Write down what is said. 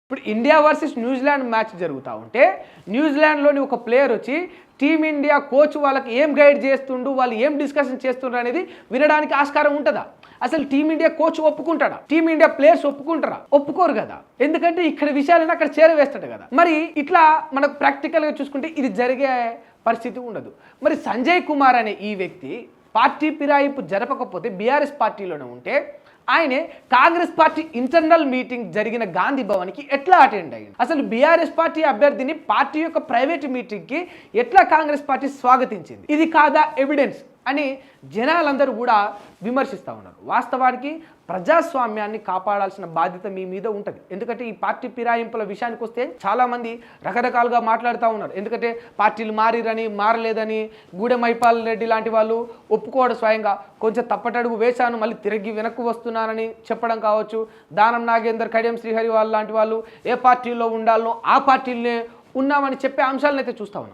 ఇప్పుడు India versus New Zealand match జరుగుతూ ఉంటే న్యూజిలాండ్లోని ఒక ప్లేయర్ వచ్చి టీమిండియా కోచ్ వాళ్ళకి ఏం గైడ్ చేస్తుండు, వాళ్ళు ఏం డిస్కషన్ చేస్తుండ్రు అనేది వినడానికి ఆస్కారం ఉంటుందా? అసలు టీమిండియా కోచ్ ఒప్పుకుంటాడా? టీమిండియా ప్లేయర్స్ ఒప్పుకుంటారా? ఒప్పుకోరు కదా. ఎందుకంటే ఇక్కడ విషయాలను అక్కడ చేరవేస్తాడు కదా. మరి ఇట్లా మనకు ప్రాక్టికల్గా చూసుకుంటే ఇది జరిగే పరిస్థితి ఉండదు. మరి సంజయ్ కుమార్ అనే ఈ వ్యక్తి పార్టీ ఫిరాయింపు జరపకపోతే బీఆర్ఎస్ పార్టీలోనే ఉంటే ఆయనే కాంగ్రెస్ పార్టీ ఇంటర్నల్ మీటింగ్ జరిగిన గాంధీ భవన్కి ఎట్లా అటెండ్ అయ్యింది? అసలు బీఆర్ఎస్ పార్టీ అభ్యర్థిని పార్టీ యొక్క ప్రైవేట్ మీటింగ్కి ఎట్లా కాంగ్రెస్ పార్టీ స్వాగతించింది? ఇది కాదా ఎవిడెన్స్ అని జనాలందరూ కూడా విమర్శిస్తూ ఉన్నారు. వాస్తవానికి ప్రజాస్వామ్యాన్ని కాపాడాల్సిన బాధ్యత మీ మీద ఉంటుంది. ఎందుకంటే ఈ పార్టీ ఫిరాయింపుల విషయానికి వస్తే చాలామంది రకరకాలుగా మాట్లాడుతూ ఉన్నారు. ఎందుకంటే పార్టీలు మారిరని, మారలేదని, గూడెం మైపాల్ రెడ్డి లాంటి వాళ్ళు ఒప్పుకోవడం, స్వయంగా కొంచెం తప్పటడుగు వేశాను మళ్ళీ తిరిగి వెనక్కు వస్తున్నానని చెప్పడం కావచ్చు. దానం నాగేందర్, కడియం శ్రీహరి వాళ్ళు లాంటి వాళ్ళు ఏ పార్టీలో ఉండాలనో ఆ పార్టీలనే ఉన్నామని చెప్పే అంశాలను అయితే చూస్తూ ఉన్నాం.